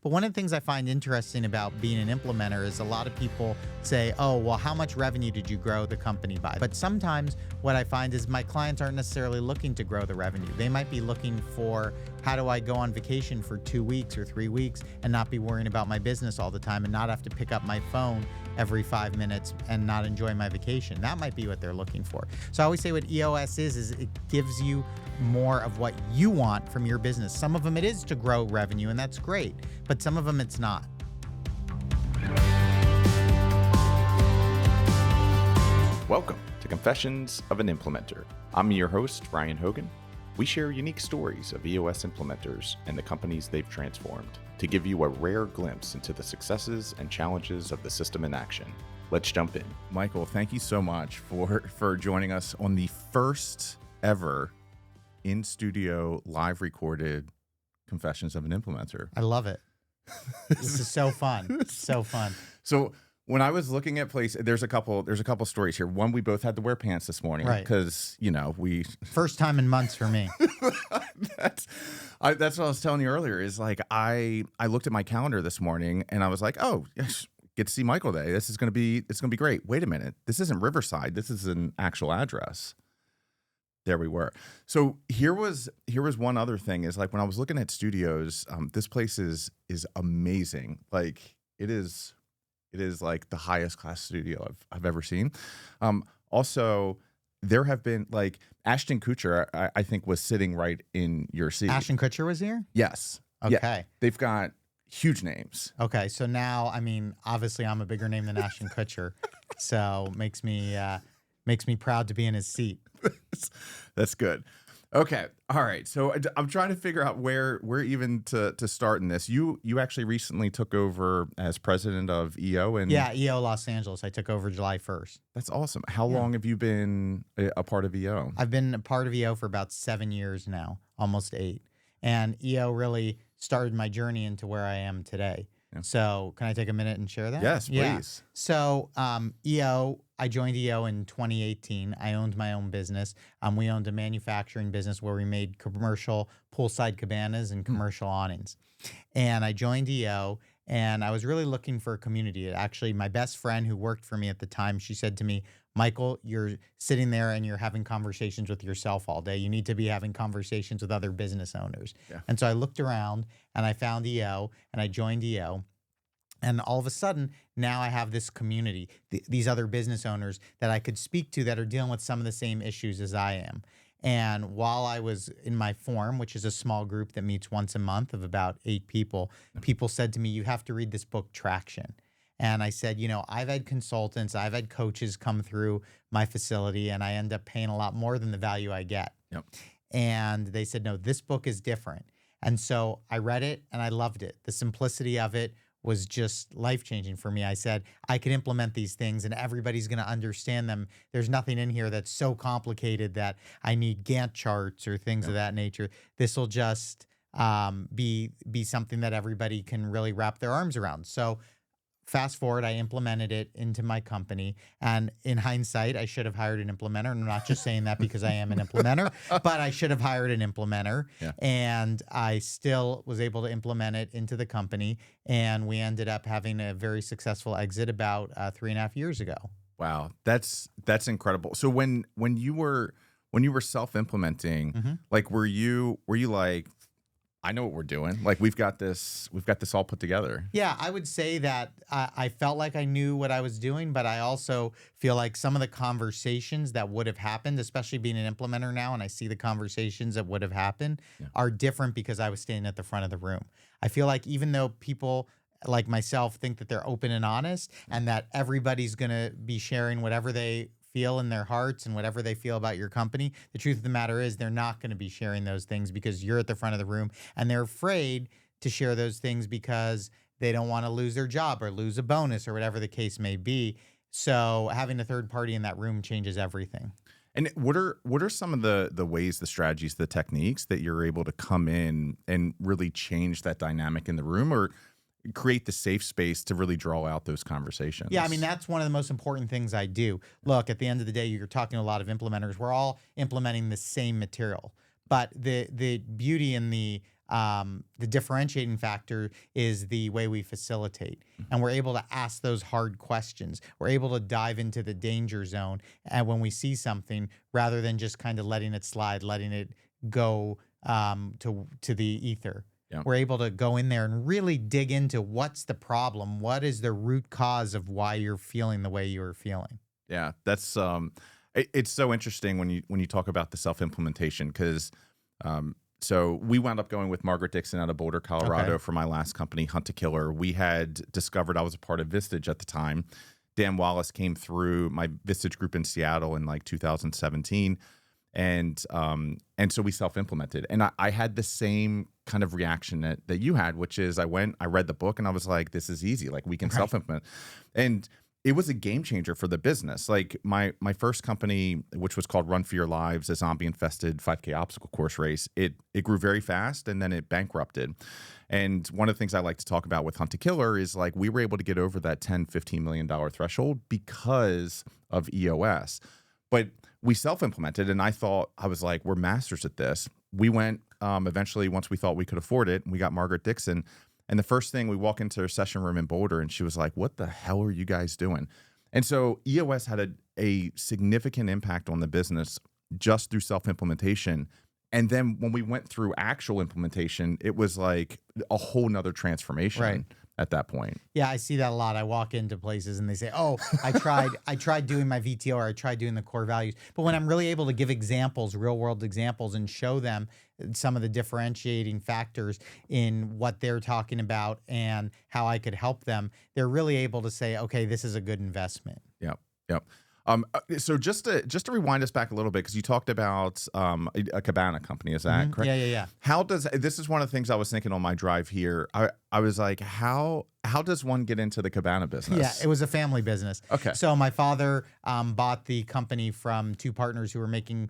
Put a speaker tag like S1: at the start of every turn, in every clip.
S1: But one of the things I find interesting about being an implementer is a lot of people say, oh, well, how much revenue did you grow the company by? But sometimes what I find is my clients aren't necessarily looking to grow the revenue. They might be looking for, how do I go on vacation for 2 weeks or 3 weeks and not be worrying about my business all the time and not have to pick up my phone every 5 minutes and not enjoy my vacation. That might be what they're looking for. So I always say what EOS is it gives you more of what you want from your business. Some of them it is to grow revenue, and that's great, but some of them it's not.
S2: Welcome to Confessions of an Implementer. I'm your host, Ryan Hogan. We share unique stories of EOS implementers and the companies they've transformed to give you a rare glimpse into the successes and challenges of the system in action. Let's jump in.
S3: Michael, thank you so much for joining us on the first ever in-studio live recorded Confessions of an Implementer.
S1: I love it. This is so fun. It's so fun.
S3: So when I was looking at place, there's a couple stories here. One, we both had to wear pants this morning because, we
S1: first time in months for me.
S3: That's what I was telling you earlier is like, I looked at my calendar this morning and I was like, oh, yes, get to see Michael today. It's going to be great. Wait a minute. This isn't Riverside. This is an actual address. There we were. So here was one other thing is like when I was looking at studios, this place is amazing. Like it is like the highest class studio I've ever seen. Also, there have been like Ashton Kutcher, I think was sitting right in your seat.
S1: Ashton Kutcher was here?
S3: Yes.
S1: Okay.
S3: Yeah. They've got huge names.
S1: Okay. So now, obviously I'm a bigger name than Ashton Kutcher. So makes me proud to be in his seat.
S3: That's good. Okay. All right. So I'm trying to figure out where even to start in this. You actually recently took over as president of EO.
S1: EO Los Angeles. I took over July 1st.
S3: That's awesome. How long have you been a part of EO?
S1: I've been a part of EO for about 7 years now, almost 8. And EO really started my journey into where I am today. Yeah. So can I take a minute and share that?
S3: Yes, please.
S1: Yeah. So I joined EO in 2018. I owned my own business. We owned a manufacturing business where we made commercial poolside cabanas and commercial awnings. And I joined EO, and I was really looking for a community. Actually, my best friend who worked for me at the time, she said to me, Michael, you're sitting there and you're having conversations with yourself all day. You need to be having conversations with other business owners. Yeah. And so I looked around and I found EO and I joined EO. And all of a sudden, now I have this community, these other business owners that I could speak to that are dealing with some of the same issues as I am. And while I was in my forum, which is a small group that meets once a month of about 8 people, people said to me, you have to read this book, Traction. And I said, I've had consultants, I've had coaches come through my facility, and I end up paying a lot more than the value I get. Yep. And they said, no, this book is different. And so I read it and I loved it. The simplicity of it was just life-changing for me. I said, I can implement these things and everybody's going to understand them. There's nothing in here that's so complicated that I need Gantt charts or things of that nature. This will just be something that everybody can really wrap their arms around. So fast forward, I implemented it into my company. And in hindsight, I should have hired an implementer. And I'm not just saying that because I am an implementer, but I should have hired an implementer. Yeah. And I still was able to implement it into the company. And we ended up having a very successful exit about 3.5 years ago.
S3: Wow. That's incredible. So when you were self-implementing, like, were you like, I know what we're doing. Like we've got this all put together.
S1: Yeah, I would say that I felt like I knew what I was doing, but I also feel like some of the conversations that would have happened, especially being an implementer now, and I see the conversations that would have happened are different because I was standing at the front of the room. I feel like even though people like myself think that they're open and honest and that everybody's going to be sharing whatever they feel in their hearts and whatever they feel about your company, the truth of the matter is they're not going to be sharing those things because you're at the front of the room, and they're afraid to share those things because they don't want to lose their job or lose a bonus or whatever the case may be. So having a third party in that room changes everything.
S3: And what are some of the ways, the strategies, the techniques that you're able to come in and really change that dynamic in the room, or create the safe space to really draw out those conversations?
S1: Yeah, I mean, that's one of the most important things I do. Look, at the end of the day, you're talking to a lot of implementers. We're all implementing the same material. But the beauty and the the differentiating factor is the way we facilitate. And we're able to ask those hard questions. We're able to dive into the danger zone and when we see something rather than just kind of letting it slide, letting it go to the ether.
S3: Yeah.
S1: We're able to go in there and really dig into what's the problem, what is the root cause of why you're feeling the way you're feeling.
S3: Yeah, that's it's so interesting when you talk about the self-implementation because so we wound up going with Margaret Dixon out of Boulder, Colorado for my last company, Hunt to Killer. We had discovered I was a part of Vistage at the time. Dan Wallace came through my Vistage group in Seattle in like 2017. And so we self-implemented. And I had the same kind of reaction that you had, which is I read the book and I was like, this is easy. Like we can self-implement. And it was a game changer for the business. Like my first company, which was called Run for Your Lives, a zombie-infested 5K obstacle course race, it grew very fast and then it bankrupted. And one of the things I like to talk about with Hunt to Killer is like we were able to get over that $10, $15 million threshold because of EOS. But we self-implemented and I was like, we're masters at this. We went eventually, once we thought we could afford it, we got Margaret Dixon. And the first thing, we walk into her session room in Boulder and she was like, what the hell are you guys doing? And so EOS had a significant impact on the business just through self-implementation. And then when we went through actual implementation, it was like a whole nother transformation at that point.
S1: Yeah, I see that a lot. I walk into places and they say, oh, I tried doing my VTO or I tried doing the core values. But when I'm really able to give examples, real world examples, and show them some of the differentiating factors in what they're talking about and how I could help them, they're really able to say, okay, this is a good investment.
S3: Yep. So just to rewind us back a little bit, because you talked about a cabana company, is that correct?
S1: Yeah.
S3: This is one of the things I was thinking on my drive here. I was like, how does one get into the cabana business?
S1: Yeah, it was a family business.
S3: Okay.
S1: So my father bought the company from two partners who were making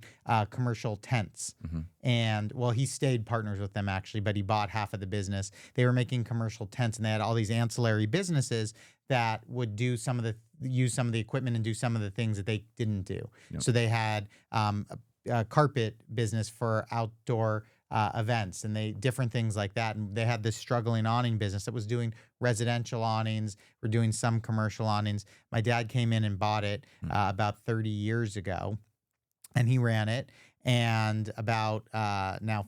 S1: commercial tents. And well, he stayed partners with them actually, but he bought half of the business. They were making commercial tents and they had all these ancillary businesses that would use some of the equipment and do some of the things that they didn't do. Yep. So they had a carpet business for outdoor events and different things like that. And they had this struggling awning business that was doing residential awnings. We're doing some commercial awnings. My dad came in and bought it about 30 years ago and he ran it. And about now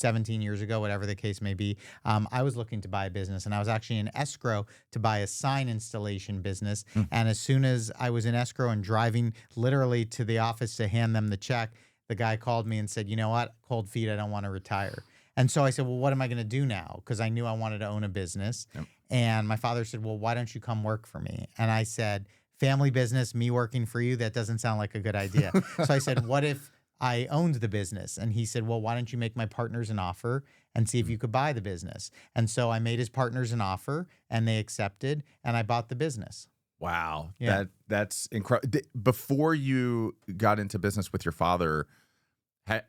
S1: 17 years ago, whatever the case may be, I was looking to buy a business and I was actually in escrow to buy a sign installation business. And as soon as I was in escrow and driving literally to the office to hand them the check, the guy called me and said, you know what, cold feet, I don't want to retire. And so I said, well, what am I going to do now? Because I knew I wanted to own a business. Yep. And my father said, well, why don't you come work for me? And I said, family business, me working for you, that doesn't sound like a good idea. So I said, what if I owned the business? And he said, well, why don't you make my partners an offer and see if you could buy the business? And so I made his partners an offer and they accepted and I bought the business.
S3: Wow.
S1: Yeah.
S3: That's incredible. Before you got into business with your father,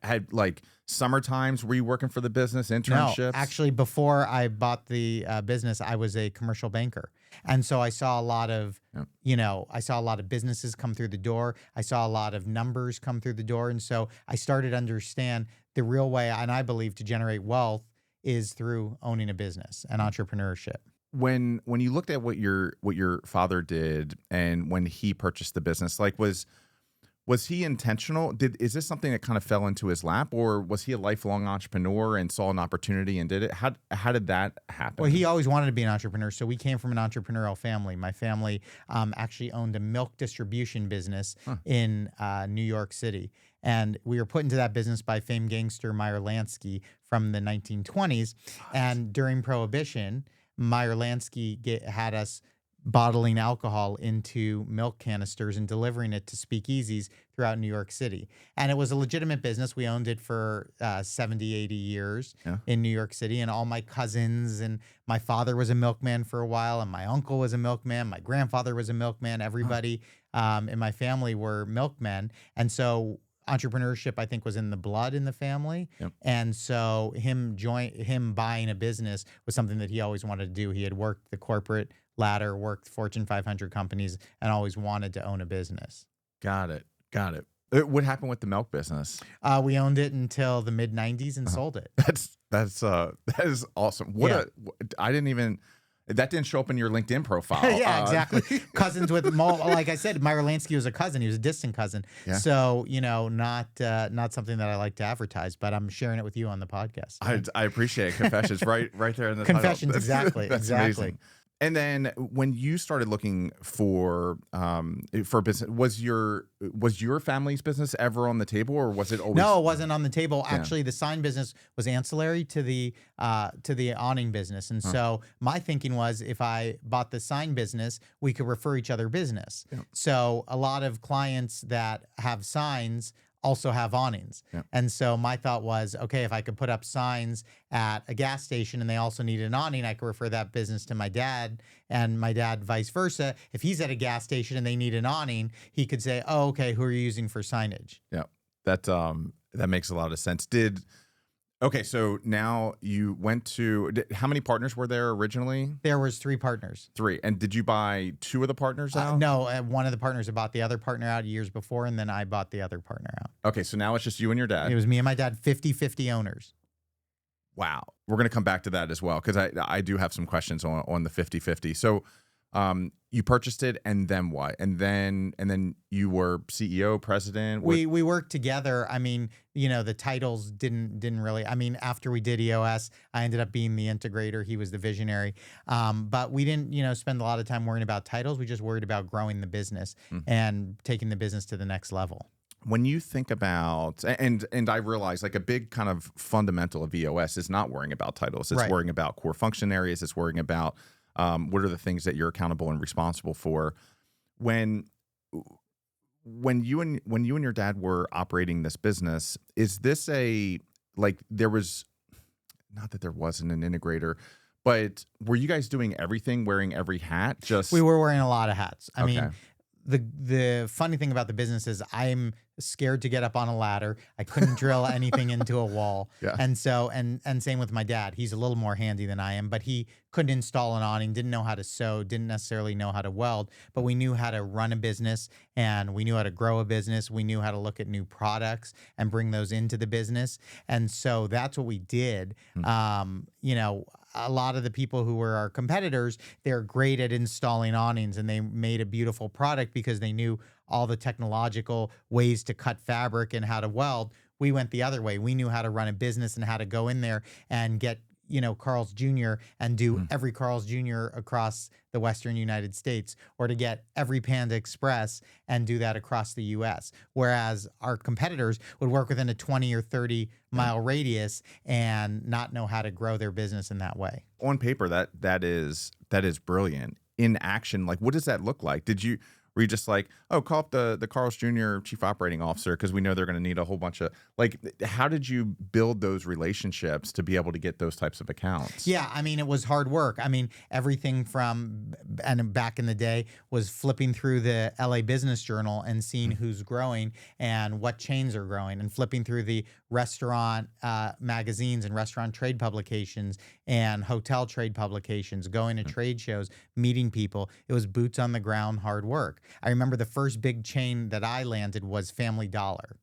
S3: had like summer times, were you working for the business, internships?
S1: No, actually, before I bought the business, I was a commercial banker. And so I saw a lot of, I saw a lot of businesses come through the door. I saw a lot of numbers come through the door. And so I started to understand the real way, and I believe to generate wealth is through owning a business and entrepreneurship.
S3: When you looked at what your father did and when he purchased the business, like was he intentional? Is this something that kind of fell into his lap, or was he a lifelong entrepreneur and saw an opportunity and did it? How did that happen?
S1: Well, he always wanted to be an entrepreneur. So we came from an entrepreneurial family. My family actually owned a milk distribution business in New York City. And we were put into that business by famed gangster Meyer Lansky from the 1920s. And during Prohibition, Meyer Lansky had us bottling alcohol into milk canisters and delivering it to speakeasies throughout New York City. And it was a legitimate business. We owned it for 70, 80 years in New York City. And all my cousins and my father was a milkman for a while. And my uncle was a milkman. My grandfather was a milkman. Everybody in my family were milkmen. And so entrepreneurship, I think, was in the blood in the family. Yep. And so him buying a business was something that he always wanted to do. He had worked the corporate ladder, worked Fortune 500 companies, and always wanted to own a business.
S3: Got it. What happened with the milk business?
S1: We owned it until the mid 90s and sold it.
S3: That is awesome. I didn't even. That didn't show up in your LinkedIn profile.
S1: Yeah, exactly. Cousins with like I said, Meyer Lansky was a cousin. He was a distant cousin.
S3: Yeah.
S1: So, not something that I like to advertise, but I'm sharing it with you on the podcast.
S3: I appreciate it. Confessions right there in the
S1: Confessions,
S3: title.
S1: exactly.
S3: That's
S1: exactly.
S3: amazing. And then when you started looking for business, was your family's business ever on the table, or was it always?
S1: No, it wasn't on the table.
S3: Yeah.
S1: Actually, the sign business was ancillary to the awning business, and so my thinking was, if I bought the sign business, we could refer each other business.
S3: Yeah.
S1: So a lot of clients that have signs also have awnings.
S3: Yeah.
S1: And so my thought was, okay, if I could put up signs at a gas station and they also need an awning, I could refer that business to my dad, and my dad vice versa. If he's at a gas station and they need an awning, he could say, oh, okay, who are you using for signage?
S3: Yeah, that makes a lot of sense. Okay, so now you went to, how many partners were there originally?
S1: There was 3 partners.
S3: 3. And did you buy 2 of the partners out?
S1: No, one of the partners bought the other partner out years before, and then I bought the other partner out.
S3: Okay, so now it's just you and your dad.
S1: It was me and my dad, 50-50 owners.
S3: Wow. We're going to come back to that as well, because I do have some questions on the 50-50. So you purchased it, and then what? And then you were CEO, president?
S1: We worked together. I mean, the titles didn't really, after we did EOS, I ended up being the integrator. He was the visionary. But we didn't, spend a lot of time worrying about titles. We just worried about growing the business and taking the business to the next level.
S3: When you think about, and I realize, like, a big kind of fundamental of EOS is not worrying about titles. It's worrying about core function areas. It's worrying about what are the things that you're accountable and responsible for. When you and your dad were operating this business, is this there was, not that there wasn't an integrator, but were you guys doing everything, wearing every hat?
S1: We were wearing a lot of hats. I
S3: Okay.
S1: mean, the funny thing about the business is I'm scared to get up on a ladder. I couldn't drill anything into a wall.
S3: Yeah.
S1: And so, and same with my dad. He's a little more handy than I am, but he couldn't install an awning, didn't know how to sew, didn't necessarily know how to weld, but we knew how to run a business, and we knew how to grow a business. We knew how to look at new products and bring those into the business. And so that's what we did. A lot of the people who were our competitors, they're great at installing awnings, and they made a beautiful product because they knew all the technological ways to cut fabric and how to weld. We went the other way. We knew how to run a business and how to go in there and get, Carl's Jr. and do every Carl's Jr. across the Western United States, or to get every Panda Express and do that across the U.S. Whereas our competitors would work within a 20 or 30 mile radius and not know how to grow their business in that way.
S3: On paper, that is brilliant. In action, like, what does that look like? Were you just like, oh, call up the Carl's Jr. Chief Operating Officer because we know they're going to need a whole bunch of, how did you build those relationships to be able to get those types of accounts?
S1: Yeah, it was hard work. Everything from, and back in the day, was flipping through the LA Business Journal and seeing who's growing and what chains are growing, and flipping through the restaurant magazines and restaurant trade publications and hotel trade publications, going to trade shows, meeting people. It was boots on the ground, hard work. I remember the first big chain that I landed was Family Dollar.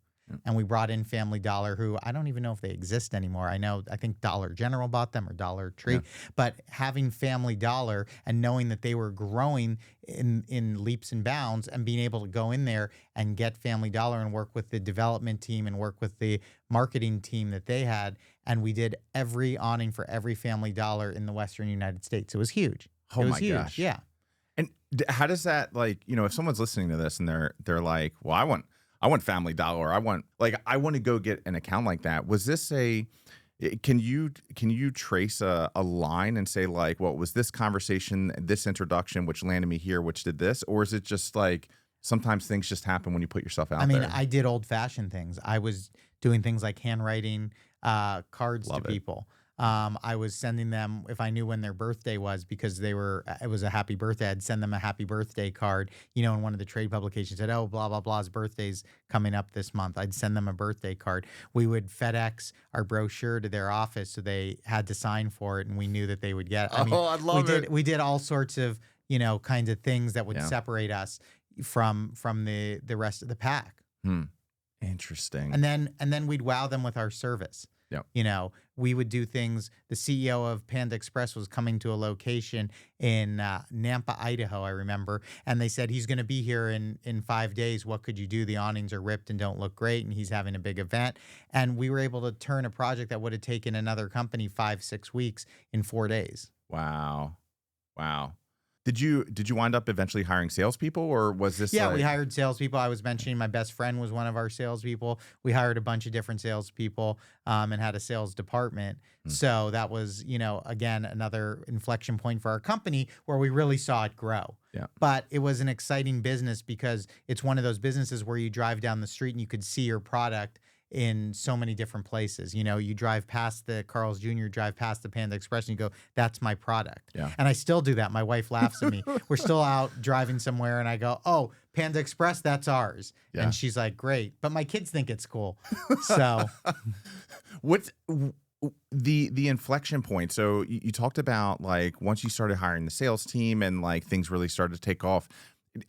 S1: And we brought in Family Dollar, who I don't even know if they exist anymore. I think Dollar General bought them, or Dollar Tree. Yeah. But having Family Dollar and knowing that they were growing in leaps and bounds, and being able to go in there and get Family Dollar and work with the development team and work with the marketing team that they had. And we did every awning for every Family Dollar in the Western United States. It was huge.
S3: Oh,
S1: it was
S3: my
S1: huge.
S3: gosh.
S1: Yeah.
S3: And how does that, if someone's listening to this and they're like, well, I want Family Dollar, I want to go get an account like that. Was this can you trace a line and say, well, was this conversation, this introduction, which landed me here, which did this? Or is it just sometimes things just happen when you put yourself out there?
S1: I did old fashioned things. I was doing things like handwriting cards
S3: Love
S1: to
S3: it.
S1: people. I was sending them, if I knew when their birthday was, because it was a happy birthday, I'd send them a happy birthday card. And one of the trade publications said, oh, blah, blah, blah's birthday's coming up this month. I'd send them a birthday card. We would FedEx our brochure to their office, so they had to sign for it, and we knew that they would get it.
S3: I love it.
S1: We did all sorts of, kinds of things that would separate us from the rest of the pack.
S3: Interesting.
S1: And then we'd wow them with our service.
S3: Yep.
S1: You know, we would do things. The CEO of Panda Express was coming to a location in Nampa, Idaho, I remember. And they said, he's going to be here in 5 days. What could you do? The awnings are ripped and don't look great. And he's having a big event. And we were able to turn a project that would have taken another company 5-6 weeks in 4 days.
S3: Wow. Did you wind up eventually hiring salespeople, or was this?
S1: Yeah, we hired salespeople. I was mentioning my best friend was one of our salespeople. We hired a bunch of different salespeople and had a sales department. So that was, again, another inflection point for our company where we really saw it grow.
S3: Yeah.
S1: But it was an exciting business because it's one of those businesses where you drive down the street and you could see your product in so many different places. You drive past the Carl's Jr., drive past the Panda Express, and you go, that's my product.
S3: Yeah.
S1: And I still do that. My wife laughs at me. We're still out driving somewhere, and I go, oh, Panda Express, that's ours.
S3: Yeah.
S1: And she's like, great. But my kids think it's cool. So
S3: what's the inflection point? So you talked about, like, once you started hiring the sales team and, like, things really started to take off.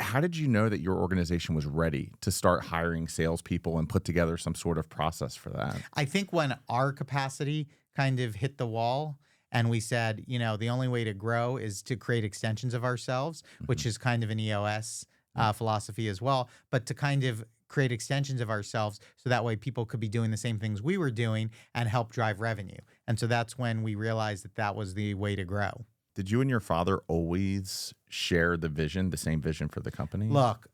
S3: How did you know that your organization was ready to start hiring salespeople and put together some sort of process for that?
S1: I think when our capacity kind of hit the wall and we said, the only way to grow is to create extensions of ourselves, which is kind of an EOS philosophy as well, but to kind of create extensions of ourselves so that way people could be doing the same things we were doing and help drive revenue. And so that's when we realized that that was the way to grow.
S3: Did you and your father always share the same vision for the company?
S1: Look,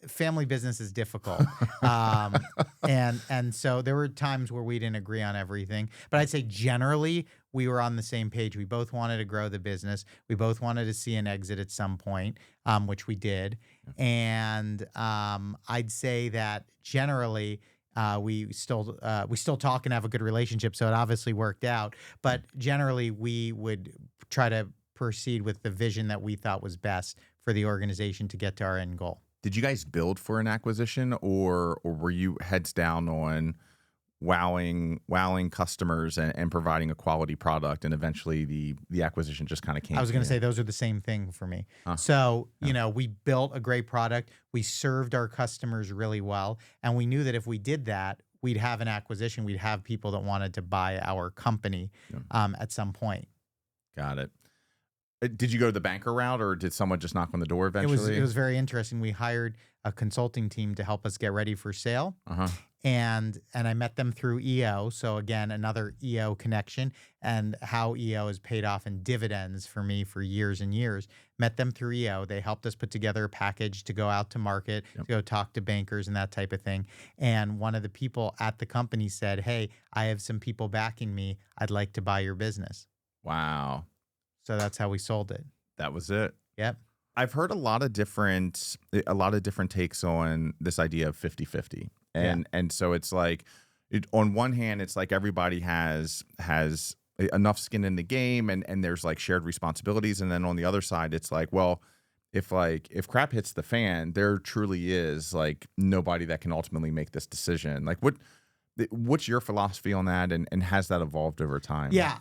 S1: family business is difficult. And so there were times where we didn't agree on everything. But I'd say generally we were on the same page. We both wanted to grow the business. We both wanted to see an exit at some point, which we did. And I'd say that generally we still talk and have a good relationship. So it obviously worked out. But generally we would try to proceed with the vision that we thought was best for the organization to get to our end goal.
S3: Did you guys build for an acquisition, or were you heads down on wowing customers and providing a quality product, and eventually the acquisition just kind of came?
S1: I was going to say those are the same thing for me. So, we built a great product. We served our customers really well. And we knew that if we did that, we'd have an acquisition. We'd have people that wanted to buy our company at some point.
S3: Got it. Did you go the banker route, or did someone just knock on the door eventually?
S1: It was very interesting. We hired a consulting team to help us get ready for sale. And I met them through EO. So again, another EO connection, and how EO has paid off in dividends for me for years and years. Met them through EO. They helped us put together a package to go out to market, to go talk to bankers and that type of thing. And one of the people at the company said, hey, I have some people backing me. I'd like to buy your business.
S3: Wow.
S1: So that's how we sold it.
S3: That was it.
S1: Yep.
S3: I've heard a lot of different takes on this idea of 50-50. And so it's like, on one hand, it's like everybody has enough skin in the game, and there's like shared responsibilities. And then on the other side, it's like, well, if crap hits the fan, there truly is like nobody that can ultimately make this decision. Like, what's your philosophy on that, and has that evolved over time?
S1: Yeah,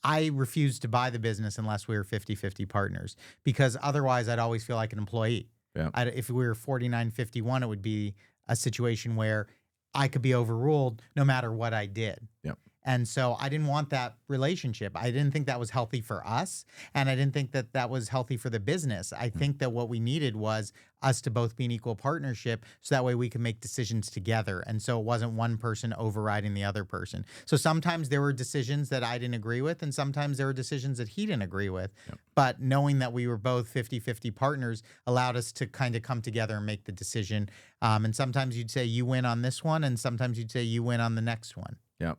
S1: I refuse to buy the business unless we were 50-50 partners, because otherwise I'd always feel like an employee.
S3: Yeah.
S1: If we were 49-51, it would be a situation where I could be overruled no matter what I did.
S3: Yep.
S1: And so I didn't want that relationship. I didn't think that was healthy for us, and I didn't think that that was healthy for the business. I think that what we needed was us to both be an equal partnership, so that way we can make decisions together. And so it wasn't one person overriding the other person. So sometimes there were decisions that I didn't agree with, and sometimes there were decisions that he didn't agree with.
S3: Yep.
S1: But knowing that we were both 50-50 partners allowed us to kind of come together and make the decision. And sometimes you'd say you win on this one, and sometimes you'd say you win on the next one.
S3: Yep.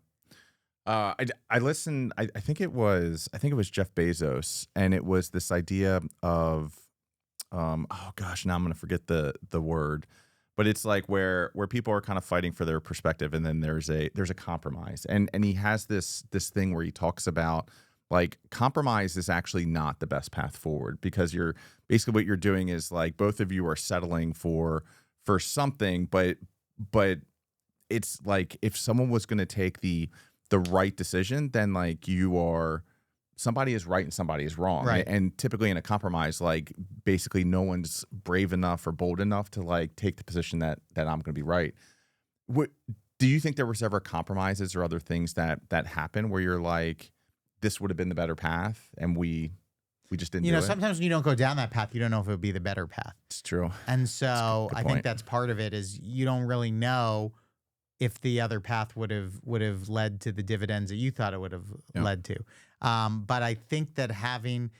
S3: I listened. I think it was Jeff Bezos, and it was this idea of, oh gosh, now I'm gonna forget the word, but it's like where people are kind of fighting for their perspective, and then there's a compromise, and he has this thing where he talks about, like, compromise is actually not the best path forward, because you're basically, what you're doing is, like, both of you are settling for something, but it's like, if someone was going to take the right decision, then like somebody is right and somebody is wrong.
S1: Right.
S3: And typically in a compromise, like, basically no one's brave enough or bold enough to like take the position that I'm going to be right. What do you think there was ever compromises or other things that happen where you're like, this would have been the better path, and we just didn't do it?
S1: Sometimes when you don't go down that path, you don't know if it would be the better path.
S3: It's true.
S1: And so
S3: good
S1: I
S3: point.
S1: think that's part of it is you don't really know if the other path would have led to the dividends that you thought it would have led to. But I think that having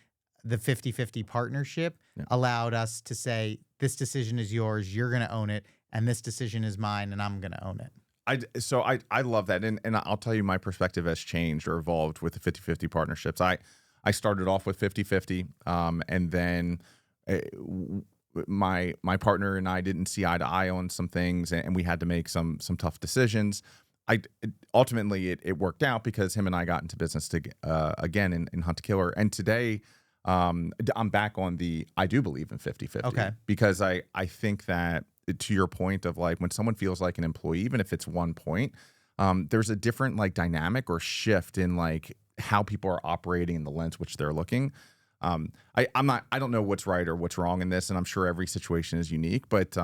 S1: the 50-50 partnership allowed us to say, this decision is yours, you're going to own it, and this decision is mine, and I'm going to own it.
S3: I love that. And I'll tell you, my perspective has changed or evolved with the 50-50 partnerships. I started off with 50-50, and then my partner and I didn't see eye to eye on some things, and we had to make some tough decisions. Ultimately it worked out because him and I got into business again in Hunt to Killer. And today I'm back on I do believe in 50-50.
S1: Okay.
S3: Because I think that, to your point of like when someone feels like an employee, even if it's 1 point, there's a different like dynamic or shift in like how people are operating in the lens which they're looking. I don't know what's right or what's wrong in this, and I'm sure every situation is unique, but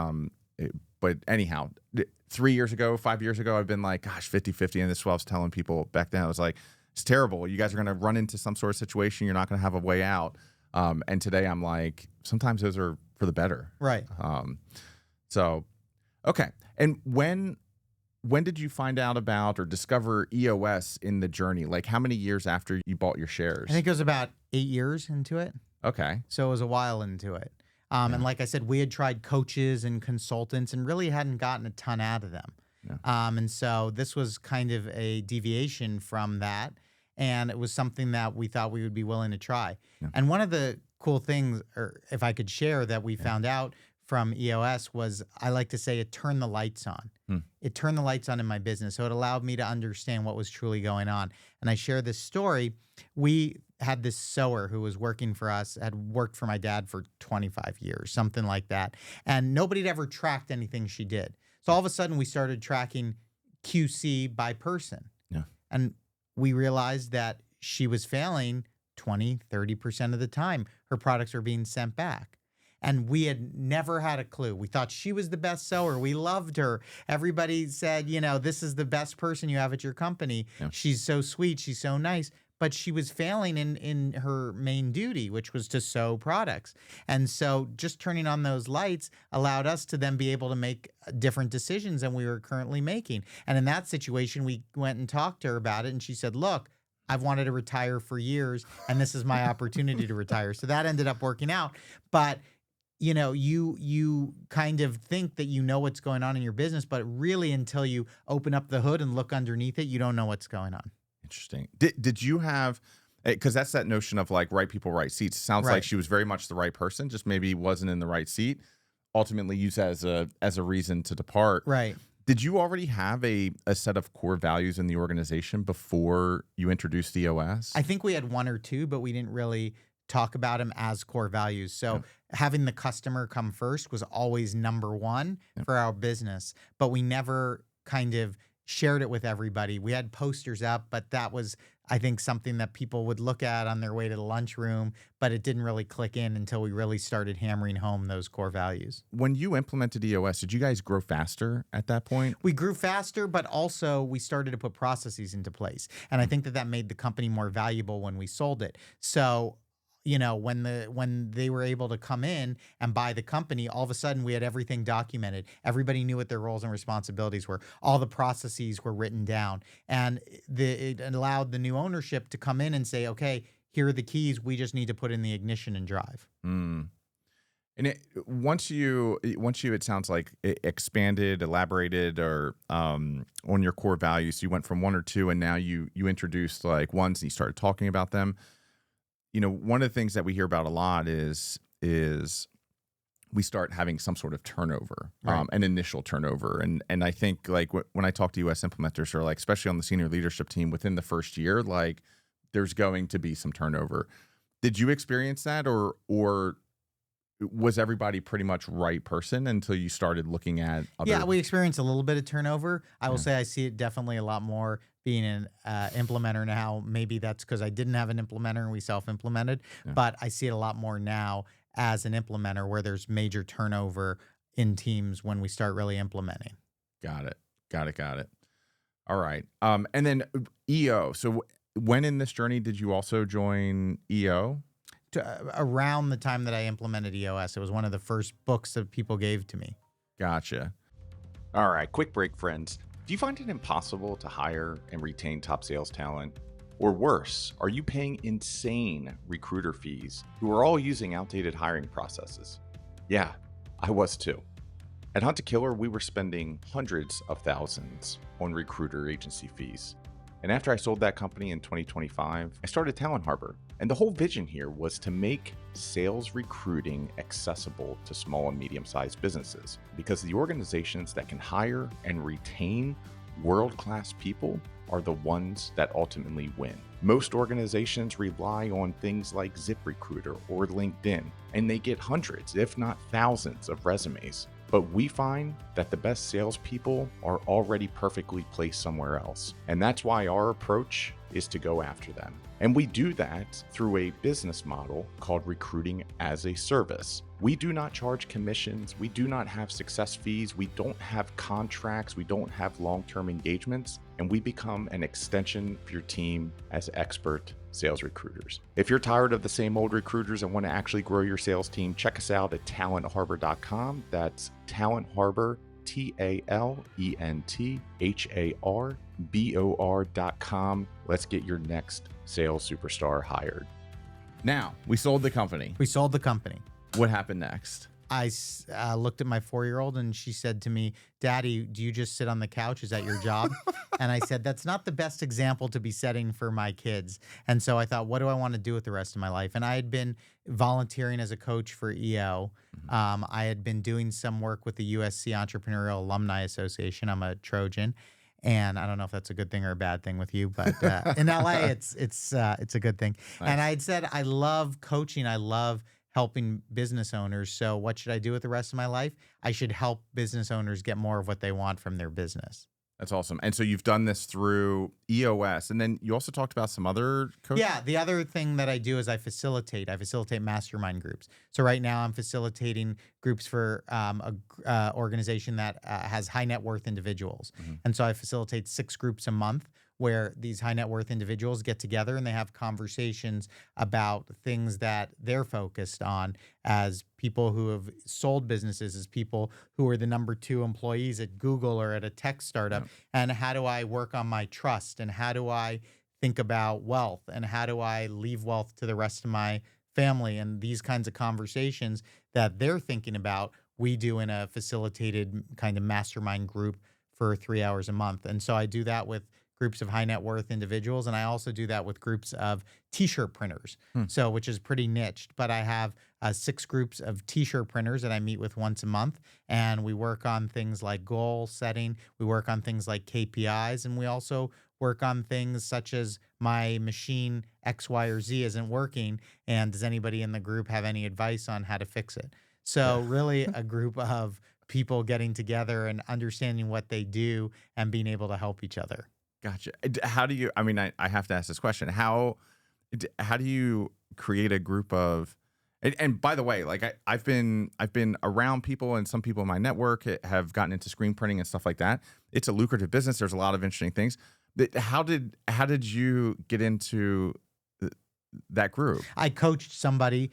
S3: anyhow, 3 years ago, 5 years ago, I've been like, gosh, 50-50. And this is what I was telling people back then. I was like, it's terrible. You guys are going to run into some sort of situation. You're not going to have a way out. And today I'm like, sometimes those are for the better.
S1: Right.
S3: So, okay. And when did you find out about or discover EOS in the journey? Like how many years after you bought your shares?
S1: I think it was about 8 years into it.
S3: Okay.
S1: So it was a while into it. And like I said, we had tried coaches and consultants and really hadn't gotten a ton out of them.
S3: Yeah.
S1: And so this was kind of a deviation from that. And it was something that we thought we would be willing to try.
S3: Yeah.
S1: And one of the cool things, or if I could share, that we found out from EOS was, I like to say, it turned the lights on. It turned the lights on in my business. So it allowed me to understand what was truly going on. And I share this story. We had this sewer who was working for us, had worked for my dad for 25 years, something like that. And nobody had ever tracked anything she did. So all of a sudden we started tracking QC by person.
S3: Yeah.
S1: And we realized that she was failing 20, 30% of the time. Her products were being sent back. And we had never had a clue. We thought she was the best sewer. We loved her. Everybody said, this is the best person you have at your company.
S3: Yeah.
S1: She's so sweet. She's so nice. But she was failing in her main duty, which was to sew products. And so just turning on those lights allowed us to then be able to make different decisions than we were currently making. And in that situation, we went and talked to her about it. And she said, look, I've wanted to retire for years, and this is my opportunity to retire. So that ended up working out. But you kind of think that you know what's going on in your business, but really until you open up the hood and look underneath it, you don't know what's going on.
S3: Interesting. Did you have, because that's that notion of like right people, right seats. It sounds like she was very much the right person, just maybe wasn't in the right seat. Ultimately used as a reason to depart.
S1: Right.
S3: Did you already have a set of core values in the organization before you introduced EOS?
S1: I think we had one or two, but we didn't really talk about them as core values. So having the customer come first was always number one for our business, but we never kind of shared it with everybody. We had posters up, but that was, I think, something that people would look at on their way to the lunchroom, but it didn't really click in until we really started hammering home those core values.
S3: When you implemented EOS, did you guys grow faster at that point?
S1: We grew faster, but also we started to put processes into place. And I think that made the company more valuable when we sold it. So when they were able to come in and buy the company, all of a sudden we had everything documented. Everybody knew what their roles and responsibilities were. All the processes were written down. And it allowed the new ownership to come in and say, okay, here are the keys. We just need to put in the ignition and drive.
S3: And once you, it sounds like it expanded, elaborated, or on your core values, you went from one or two, and now you introduced like ones and you started talking about them. One of the things that we hear about a lot is we start having some sort of turnover, an initial turnover. And I think like when I talk to US implementers, or like, especially on the senior leadership team within the first year, like there's going to be some turnover. Did you experience that, or was everybody pretty much right person until you started looking at other?
S1: Yeah, we experienced a little bit of turnover. I will say I see it definitely a lot more being an implementer now. Maybe that's because I didn't have an implementer and we self-implemented, but I see it a lot more now as an implementer where there's major turnover in teams when we start really implementing.
S3: Got it. Got it. All right. And then EO. So when in this journey did you also join EO?
S1: Around the time that I implemented EOS, it was one of the first books that people gave to me.
S3: Gotcha.
S2: All right, quick break, friends. Do you find it impossible to hire and retain top sales talent? Or worse, are you paying insane recruiter fees who are all using outdated hiring processes? Yeah, I was too. At Hunt to Killer, we were spending hundreds of thousands on recruiter agency fees. And after I sold that company in 2025, I started Talent Harbor. And the whole vision here was to make sales recruiting accessible to small and medium-sized businesses, because the organizations that can hire and retain world-class people are the ones that ultimately win. Most organizations rely on things like ZipRecruiter or LinkedIn, and they get hundreds, if not thousands, of resumes. But we find that the best salespeople are already perfectly placed somewhere else. And that's why our approach is to go after them. And we do that through a business model called recruiting as a service. We do not charge commissions. We do not have success fees. We don't have contracts. We don't have long-term engagements. And we become an extension of your team as expert sales recruiters. If you're tired of the same old recruiters and want to actually grow your sales team, check us out at talentharbor.com. That's Talent Harbor, TalentHarbor.com. Let's get your next sales superstar hired.
S3: Now, we sold the company.
S1: We sold the company.
S3: What happened next?
S1: I looked at my 4-year-old and she said to me, "Daddy, do you just sit on the couch? Is that your job?" And I said, "That's not the best example to be setting for my kids." And so I thought, what do I want to do with the rest of my life? And I had been volunteering as a coach for EO. I had been doing some work with the USC Entrepreneurial Alumni Association. I'm a Trojan. And I don't know if that's a good thing or a bad thing with you, but in LA, it's a good thing. Nice. And I had said, I love coaching. I love helping business owners. So what should I do with the rest of my life? I should help business owners get more of what they want from their business.
S3: That's awesome. And so you've done this through EOS, and then you also talked about some other coaching.
S1: Yeah, the other thing that I do is I facilitate mastermind groups. So right now I'm facilitating groups for a organization that has high net worth individuals. And so I facilitate 6 groups a month where these high net worth individuals get together and they have conversations about things that they're focused on as people who have sold businesses, as people who are the number 2 employees at Google or at a tech startup. And how do I work on my trust? And how do I think about wealth? And how do I leave wealth to the rest of my family? And these kinds of conversations that they're thinking about, we do in a facilitated kind of mastermind group for 3 hours a month. And so I do that with groups of high net worth individuals. And I also do that with groups of t-shirt printers. So, which is pretty niched, but I have 6 groups of t-shirt printers that I meet with once a month. And we work on things like goal setting. We work on things like KPIs. And we also work on things such as my machine X, Y, or Z isn't working. And does anybody in the group have any advice on how to fix it? So really a group of people getting together and understanding what they do and being able to help each other.
S3: Gotcha. How do you, I mean, I have to ask this question. How do you create a group of, and by the way, like I've been around people, and some people in my network have gotten into screen printing and stuff like that. It's a lucrative business. There's a lot of interesting things. How did you get into that group?
S1: I coached somebody,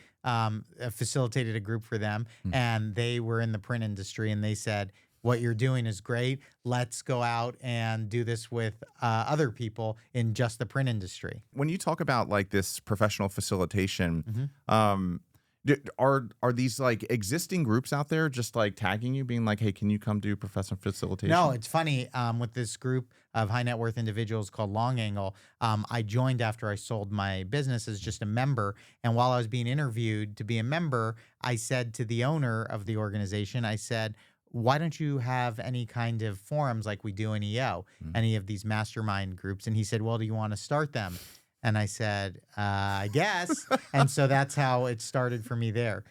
S1: facilitated a group for them, and they were in the print industry, and they said, "What you're doing is great. Let's go out and do this with other people in just the print industry."
S3: When you talk about like this professional facilitation, are these like existing groups out there just like tagging you, being like, "Hey, can you come do professional facilitation?"
S1: No, it's funny. With this group of high net worth individuals called Long Angle, I joined after I sold my business as just a member. And while I was being interviewed to be a member, I said to the owner of the organization, I said, "Why don't you have any kind of forums like we do in EO, any of these mastermind groups?" And he said, "Well, do you want to start them?" And I said, "I guess." And so that's how it started for me there.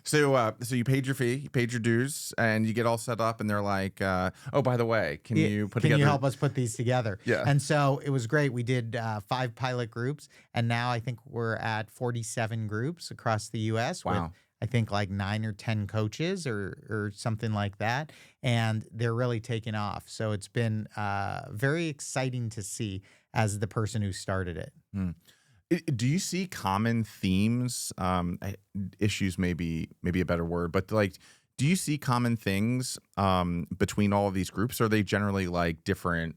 S3: So you paid your fee, you paid your dues, and you get all set up, and they're like, "Oh, by the way, can you
S1: help us put these together?"
S3: Yeah.
S1: And so it was great. We did 5 pilot groups, and now I think we're at 47 groups across the U.S.
S3: Wow.
S1: with, I think like 9 or 10 coaches or something like that. And they're really taking off. So it's been very exciting to see as the person who started it.
S3: Do you see common themes? Issues maybe a better word, but like, do you see common things between all of these groups? Or are they generally like different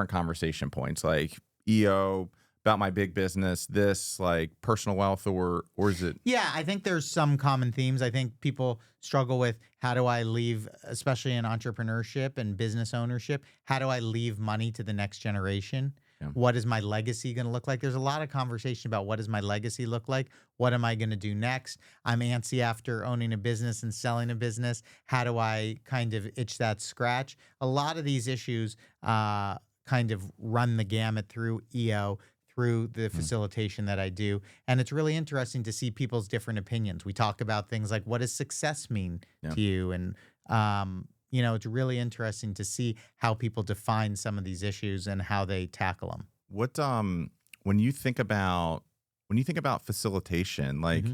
S3: conversation points, like EO about my big business, this like personal wealth, or is it?
S1: Yeah, I think there's some common themes. I think people struggle with how do I leave, especially in entrepreneurship and business ownership, how do I leave money to the next generation?
S3: Yeah.
S1: What is my legacy going to look like? There's a lot of conversation about what does my legacy look like? What am I going to do next? I'm antsy after owning a business and selling a business. How do I kind of itch that scratch? A lot of these issues kind of run the gamut through EO, through the facilitation that I do. And it's really interesting to see people's different opinions. We talk about things like, what does success mean to you? And, it's really interesting to see how people define some of these issues and how they tackle them.
S3: What, when you think about facilitation, like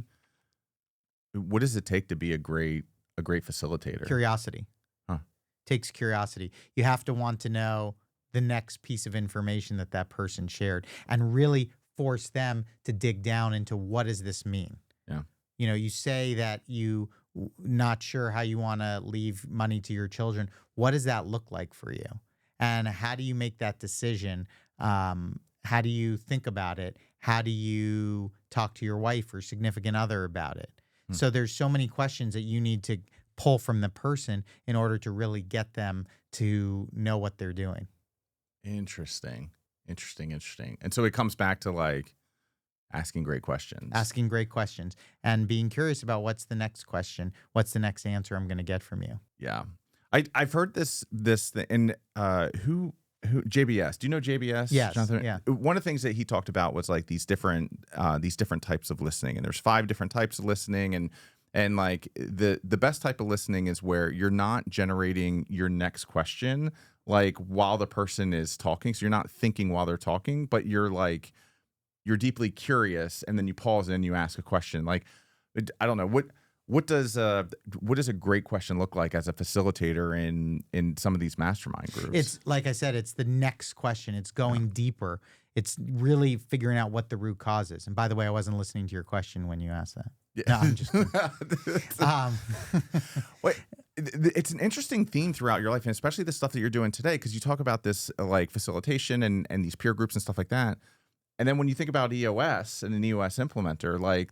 S3: what does it take to be a great facilitator?
S1: Curiosity. Takes curiosity. You have to want to know the next piece of information that person shared and really force them to dig down into what does this mean?
S3: Yeah.
S1: You say that you not sure how you want to leave money to your children. What does that look like for you? And how do you make that decision? How do you think about it? How do you talk to your wife or significant other about it? So there's so many questions that you need to pull from the person in order to really get them to know what they're doing.
S3: Interesting. And so it comes back to like asking great questions.
S1: And being curious about what's the next question, what's the next answer I'm going to get from you.
S3: Yeah. I've heard this thing, and who JBS. Do you know JBS?
S1: Yes.
S3: Jonathan?
S1: Yeah.
S3: One of the things that he talked about was like these different types of listening, and there's 5 different types of listening, and like the best type of listening is where you're not generating your next question like while the person is talking. So you're not thinking while they're talking, but you're deeply curious, and then you pause and you ask a question. Like, I don't know, what does a great question look like as a facilitator in some of these mastermind groups?
S1: It's like I said, it's the next question. It's going deeper. It's really figuring out what the root cause is. And by the way, I wasn't listening to your question when you asked that.
S3: Yeah.
S1: No, I'm just kidding.
S3: Wait, it's an interesting theme throughout your life, and especially the stuff that you're doing today, because you talk about this like facilitation and these peer groups and stuff like that. And then when you think about EOS and an EOS implementer, like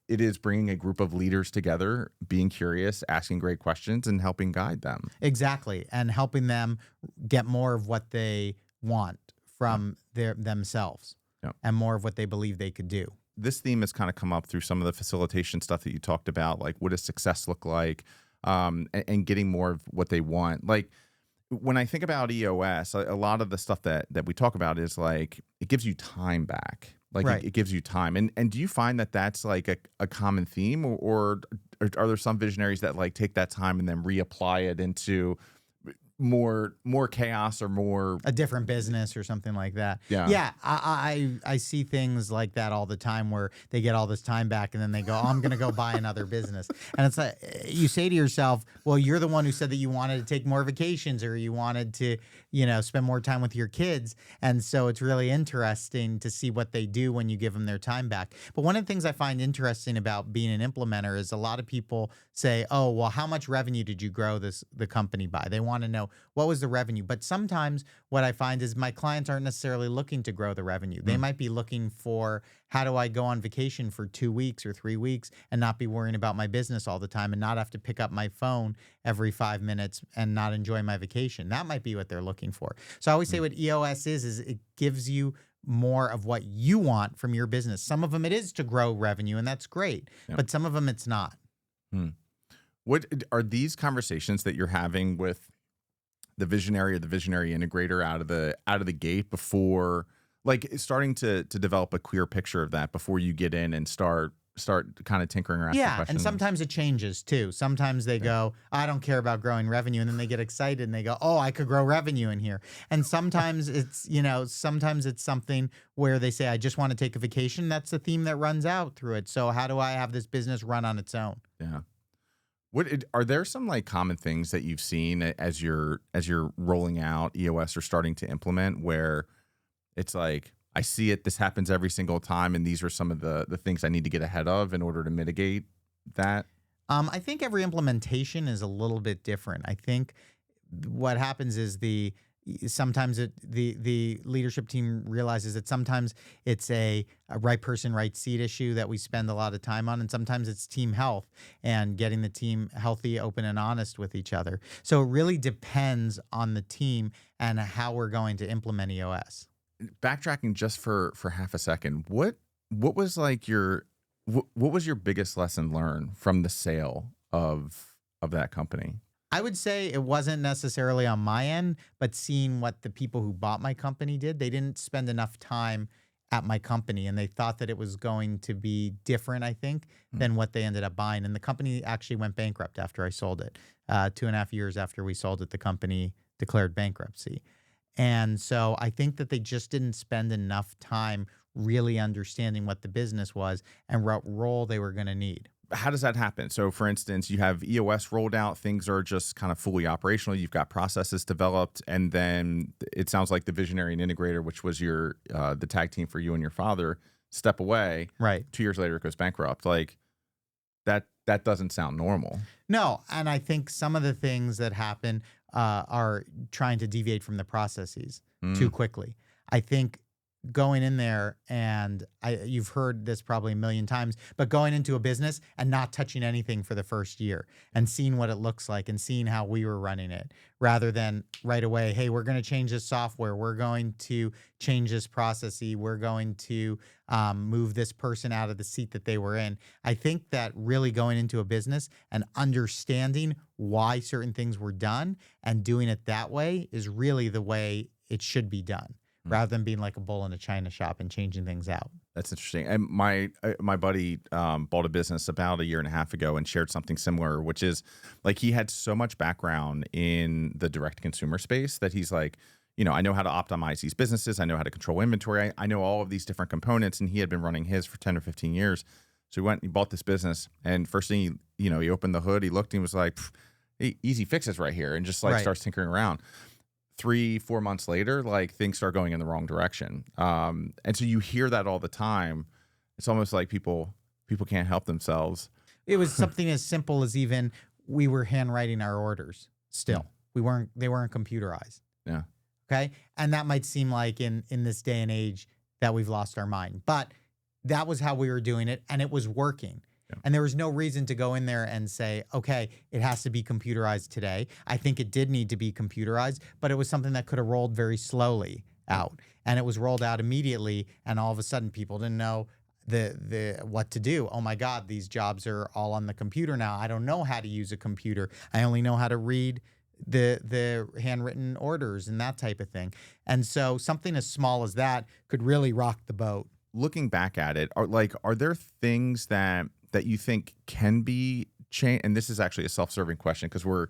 S3: it is bringing a group of leaders together, being curious, asking great questions, and helping guide them.
S1: Exactly. And helping them get more of what they want from themselves and more of what they believe they could do.
S3: This theme has kind of come up through some of the facilitation stuff that you talked about, like what does success look like, and getting more of what they want. Like when I think about EOS, a lot of the stuff that we talk about is like it gives you time back. Like it gives you time. And do you find that that's like a common theme, or are there some visionaries that like take that time and then reapply it into more chaos or more
S1: a different business or something like that?
S3: Yeah.
S1: I see things like that all the time where they get all this time back and then they go, oh, I'm going to go buy another business. And it's like, you say to yourself, well, you're the one who said that you wanted to take more vacations or you wanted to, spend more time with your kids. And so it's really interesting to see what they do when you give them their time back. But one of the things I find interesting about being an implementer is a lot of people say, oh, well, how much revenue did you grow the company by? They want to know what was the revenue. But sometimes what I find is my clients aren't necessarily looking to grow the revenue. They might be looking for, how do I go on vacation for 2 weeks or 3 weeks and not be worrying about my business all the time and not have to pick up my phone every 5 minutes and not enjoy my vacation. That might be what they're looking for. So I always say what EOS is it gives you more of what you want from your business. Some of them it is to grow revenue, and that's great. Yep. But some of them it's not.
S3: What are these conversations that you're having with the visionary or the visionary integrator out of the gate before, like starting to develop a clear picture of that before you get in and start start kind of tinkering around?
S1: Yeah, and sometimes it changes too. Sometimes they go, I don't care about growing revenue, and then they get excited and they go, oh, I could grow revenue in here. And sometimes it's, sometimes it's something where they say, I just want to take a vacation. That's the theme that runs out through it. So how do I have this business run on its own?
S3: Yeah. Are there some like common things that you've seen as you're rolling out EOS or starting to implement where it's like, I see it, this happens every single time, and these are some of the things I need to get ahead of in order to mitigate that?
S1: I think every implementation is a little bit different. I think what happens is sometimes the leadership team realizes that sometimes it's a right person, right seat issue that we spend a lot of time on, and sometimes it's team health and getting the team healthy, open, and honest with each other. So it really depends on the team and how we're going to implement EOS.
S3: Backtracking just for half a second, what was like what was your biggest lesson learned from the sale of that company?
S1: I would say it wasn't necessarily on my end, but seeing what the people who bought my company did. They didn't spend enough time at my company, and they thought that it was going to be different, I think, than what they ended up buying. And the company actually went bankrupt after I sold it. 2.5 years after we sold it, the company declared bankruptcy. And so I think that they just didn't spend enough time really understanding what the business was and what role they were going to need.
S3: How does that happen? So, for instance, you have EOS rolled out, things are just kind of fully operational. You've got processes developed, and then it sounds like the visionary and integrator, which was your the tag team for you and your father, step away.
S1: Right.
S3: 2 years later, it goes bankrupt. Like that doesn't sound normal.
S1: No, and I think some of the things that happen are trying to deviate from the processes too quickly. I think going in there, and you've heard this probably a million times, but going into a business and not touching anything for the first year and seeing what it looks like and seeing how we were running it, rather than right away, hey, we're going to change this software, we're going to change this processy, we're going to move this person out of the seat that they were in. I think that really going into a business and understanding why certain things were done and doing it that way is really the way it should be done, rather than being like a bull in a china shop and changing things out.
S3: That's interesting. And my buddy bought a business about 1.5 years ago and shared something similar, which is like he had so much background in the direct consumer space that he's like, I know how to optimize these businesses. I know how to control inventory. I know all of these different components, and he had been running his for 10 or 15 years. So he went and he bought this business, and first thing, he opened the hood, he looked, and he was like, easy fixes right here, and just like starts tinkering around. 3-4 months later, like things start going in the wrong direction. And so you hear that all the time. It's almost like people can't help themselves.
S1: It was something as simple as even we were handwriting our orders still. They weren't computerized.
S3: Yeah.
S1: Okay. And that might seem like in this day and age that we've lost our mind, but that was how we were doing it, and it was working. Yeah. And there was no reason to go in there and say, okay, it has to be computerized today. I think it did need to be computerized, but it was something that could have rolled very slowly out. And it was rolled out immediately, and all of a sudden people didn't know the what to do. Oh my God, these jobs are all on the computer now. I don't know how to use a computer. I only know how to read the handwritten orders and that type of thing. And so something as small as that could really rock the boat.
S3: Looking back at it, are there things that you think can be changed? And this is actually a self-serving question, because we're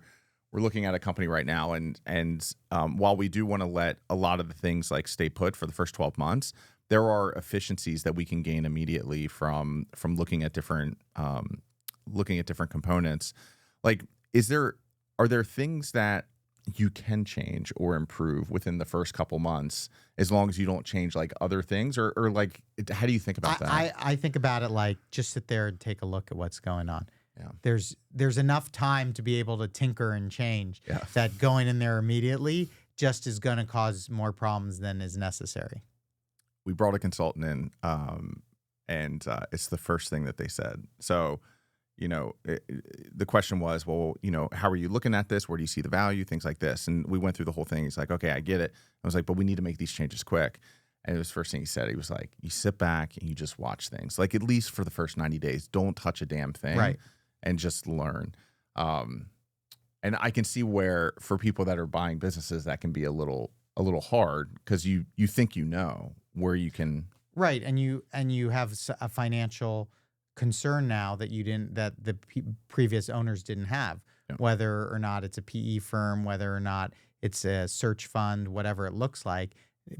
S3: looking at a company right now, and while we do want to let a lot of the things like stay put for the first 12 months, there are efficiencies that we can gain immediately from looking at different components. Like, are there things that you can change or improve within the first couple months, as long as you don't change like other things, or like, how do you think about that?
S1: I think about it like, just sit there and take a look at what's going on.
S3: Yeah.
S1: There's enough time to be able to tinker and change.
S3: Yeah.
S1: That going in there immediately just is going to cause more problems than is necessary.
S3: We brought a consultant in, and it's the first thing that they said. So, the question was, well, how are you looking at this? Where do you see the value? Things like this. And we went through the whole thing. He's like, okay, I get it. I was like, but we need to make these changes quick. And it was the first thing he said. He was like, you sit back and you just watch things. Like, at least for the first 90 days, don't touch a damn thing.
S1: Right.
S3: And just learn. And I can see where, for people that are buying businesses, that can be a little hard, because you think where you can.
S1: Right. And you have a financial concern now that the previous owners didn't have, whether or not it's a PE firm, whether or not it's a search fund, whatever it looks like.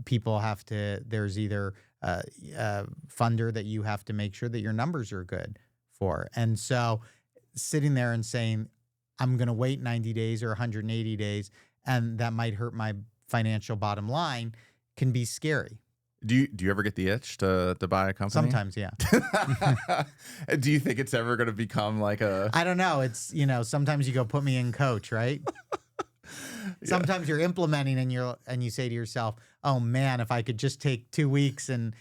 S1: People have to, there's either a funder that you have to make sure that your numbers are good for. And so sitting there and saying, I'm going to wait 90 days or 180 days, and that might hurt my financial bottom line, can be scary.
S3: Do you ever get the itch to buy a company?
S1: Sometimes, yeah.
S3: Do you think it's ever going to become like a...
S1: I don't know. It's, sometimes you go, put me in coach, right? Sometimes you're implementing and you say to yourself, oh man, if I could just take 2 weeks and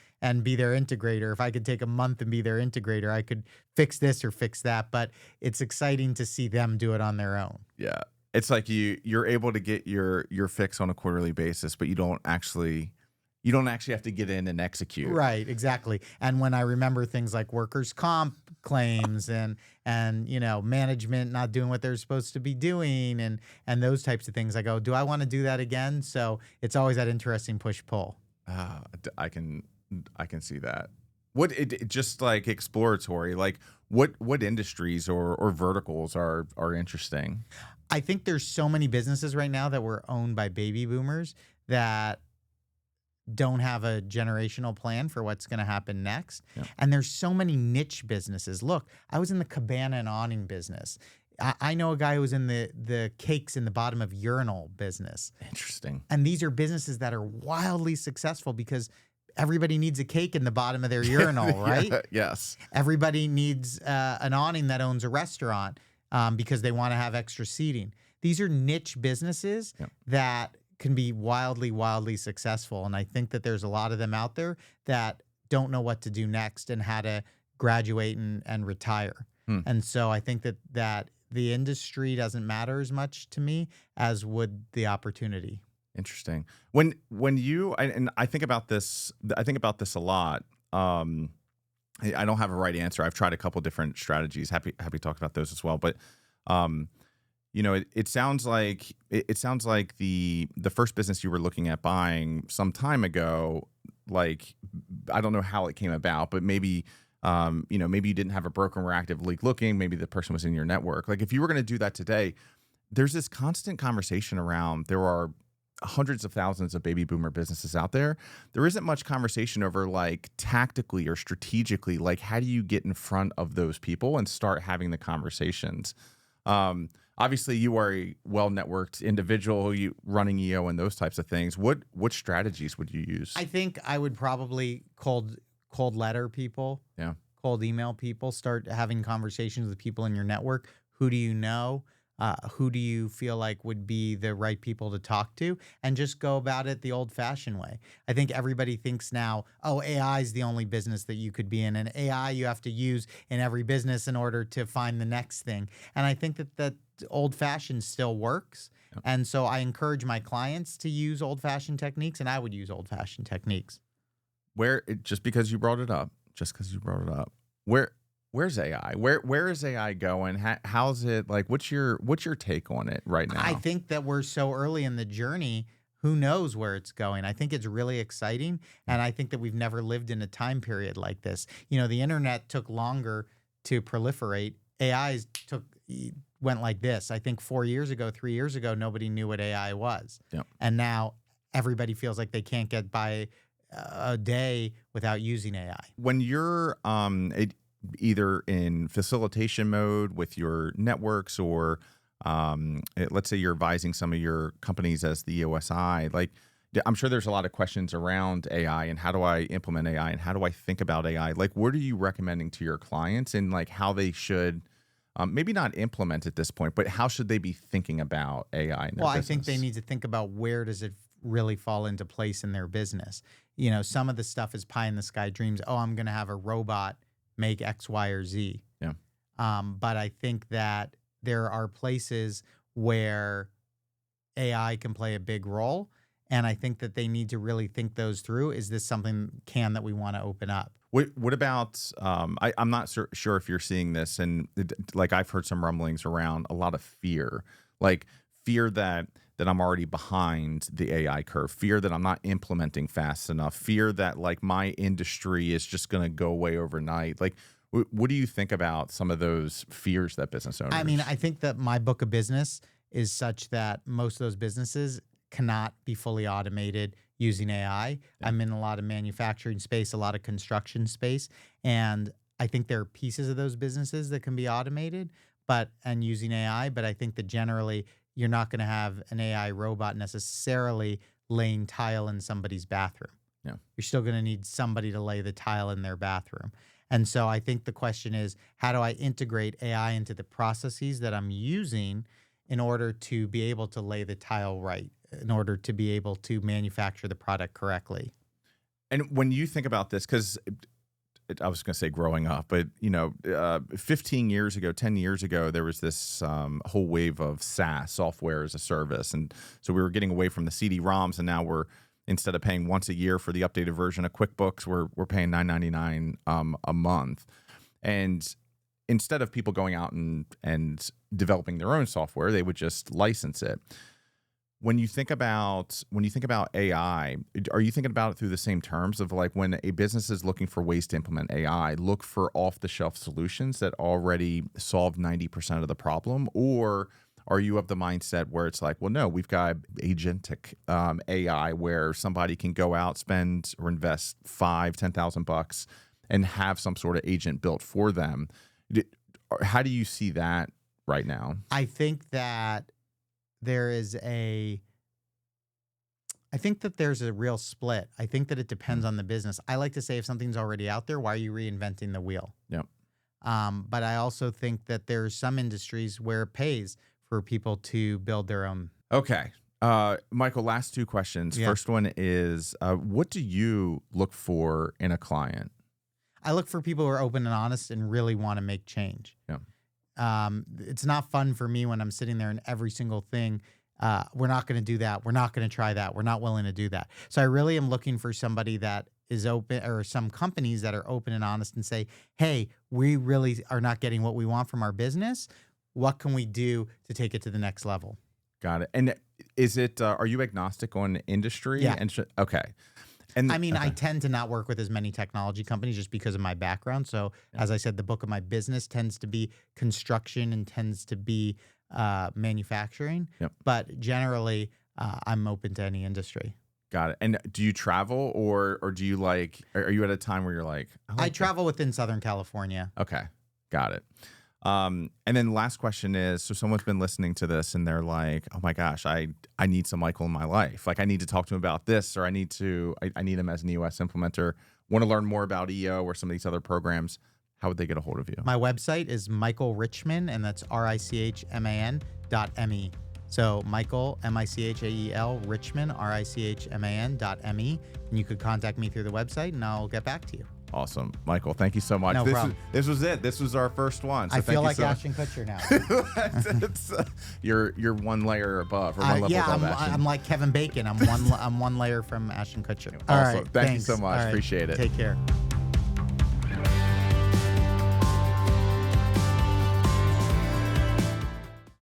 S1: be their integrator, if I could take a month and be their integrator, I could fix this or fix that. But it's exciting to see them do it on their own.
S3: Yeah. It's like you're able to get your fix on a quarterly basis, but you don't actually have to get in and execute.
S1: Right, exactly. And when I remember things like workers' comp claims and management not doing what they're supposed to be doing and those types of things, I go, do I want to do that again? So it's always that interesting push-pull.
S3: I can see that. Just like exploratory, like what industries or verticals are interesting?
S1: I think there's so many businesses right now that were owned by baby boomers that don't have a generational plan for what's going to happen next. Yeah. And there's so many niche businesses. Look, I was in the cabana and awning business. I know a guy who was in the cakes in the bottom of urinal business.
S3: Interesting.
S1: And these are businesses that are wildly successful because everybody needs a cake in the bottom of their urinal, right?
S3: Yes.
S1: Everybody needs an awning that owns a restaurant because they want to have extra seating. These are niche businesses that can be wildly, wildly successful. And I think that there's a lot of them out there that don't know what to do next and how to graduate and retire. And so I think that the industry doesn't matter as much to me as would the opportunity.
S3: Interesting. When you, and I think about this a lot. I don't have a right answer. I've tried a couple different strategies. Happy to talk about those as well. But it sounds like the first business you were looking at buying some time ago, like, I don't know how it came about, but maybe maybe you didn't have a broker and were actively looking. Maybe the person was in your network. Like, if you were going to do that today, there's this constant conversation around, there are hundreds of thousands of baby boomer businesses out there. There isn't much conversation over, like, tactically or strategically, like, how do you get in front of those people and start having the conversations? Obviously, you are a well-networked individual, you running EO and those types of things. What strategies would you use?
S1: I think I would probably cold letter people, cold email people, start having conversations with people in your network. Who do you know? Who do you feel like would be the right people to talk to? And just go about it the old-fashioned way. I think everybody thinks now, oh, AI is the only business that you could be in. And AI you have to use in every business in order to find the next thing. And I think that old-fashioned still works. Yep. And so I encourage my clients to use old-fashioned techniques, and I would use old-fashioned techniques.
S3: Just because you brought it up, where's AI? Where is AI going? How's it, like, what's your take on it right now?
S1: I think that we're so early in the journey. Who knows where it's going? I think it's really exciting, and I think that we've never lived in a time period like this. The internet took longer to proliferate. AI went like this. I think 4 years ago, 3 years ago, nobody knew what AI was. Yep. And now everybody feels like they can't get by a day without using AI.
S3: When you're either in facilitation mode with your networks or let's say you're advising some of your companies as the EOSI, like, I'm sure there's a lot of questions around AI and how do I implement AI and how do I think about AI? Like, what are you recommending to your clients and, like, how they should maybe not implement at this point, but how should they be thinking about AI in their business?
S1: I think they need to think about where does it really fall into place in their business. Some of the stuff is pie in the sky dreams. Oh, I'm going to have a robot make X, Y, or Z. Yeah. But I think that there are places where AI can play a big role. And I think that they need to really think those through. Is this something that we want to open up?
S3: What about, I'm not sure if you're seeing this, and like, I've heard some rumblings around a lot of fear, like fear that I'm already behind the AI curve, fear that I'm not implementing fast enough, fear that, like, my industry is just going to go away overnight. Like, What do you think about some of those fears that business owners?
S1: I mean, I think that my book of business is such that most of those businesses cannot be fully automated using AI.
S3: Yeah.
S1: I'm in a lot of manufacturing space, a lot of construction space, and I think there are pieces of those businesses that can be automated, and using AI. But I think that generally you're not going to have an AI robot necessarily laying tile in somebody's bathroom.
S3: Yeah.
S1: You're still going to need somebody to lay the tile in their bathroom. And so I think the question is, how do I integrate AI into the processes that I'm using in order to be able to lay the tile right, in order to be able to manufacture the product correctly?
S3: And when you think about this, because I was going to say growing up, but 15 years ago, 10 years ago, there was this whole wave of SaaS, software as a service. And so we were getting away from the CD-ROMs, and now instead of paying once a year for the updated version of QuickBooks, we're paying $9.99 a month. And instead of people going out and developing their own software, they would just license it. When you think about AI, are you thinking about it through the same terms of like when a business is looking for ways to implement AI, look for off-the-shelf solutions that already solve 90% of the problem? Or are you of the mindset where it's like, well, no, we've got agentic AI where somebody can go out, spend or invest $5,000-$10,000 and have some sort of agent built for them? How do you see that right now?
S1: I think that there's a real split. I think that it depends on the business. I like to say if something's already out there, why are you reinventing the wheel?
S3: Yep.
S1: But I also think that there's some industries where it pays for people to build their own.
S3: Okay. Michael, last two questions.
S1: Yeah.
S3: First one is, what do you look for in a client?
S1: I look for people who are open and honest and really want to make change.
S3: Yeah.
S1: It's not fun for me when I'm sitting there and every single thing, we're not going to do that. We're not going to try that. We're not willing to do that. So I really am looking for somebody that is open, or some companies that are open and honest and say, hey, we really are not getting what we want from our business. What can we do to take it to the next level?
S3: Got it. And is it, are you agnostic on industry?
S1: Yeah.
S3: Okay. And
S1: I mean,
S3: okay.
S1: I tend to not work with as many technology companies just because of my background. So as I said, the book of my business tends to be construction and tends to be manufacturing.
S3: Yep.
S1: But generally, I'm open to any industry.
S3: Got it. And do you travel or do you like, are you at a time where you're like,
S1: I travel within Southern California.
S3: Okay. Got it. And then last question is, so someone's been listening to this and they're like, oh my gosh, I need some Michael in my life. Like I need to talk to him about this, or I need him as an EOS implementer, want to learn more about EO or some of these other programs. How would they get a hold of you?
S1: My website is Michael Richman, and that's RICHMAN.me. So Michael, MICHAEL, Richman, RICHMAN.me. And you could contact me through the website and I'll get back to you.
S3: Awesome. Michael, thank you so much.
S1: No problem.
S3: This was it. This was our first one. So
S1: I feel like
S3: so
S1: Ashton Kutcher now.
S3: You're one layer above, or one level above Ashton.
S1: I'm like Kevin Bacon. I'm one layer from Ashton Kutcher.
S3: Awesome.
S1: All right.
S3: Thank you so much.
S1: All right.
S3: Appreciate it.
S1: Take care.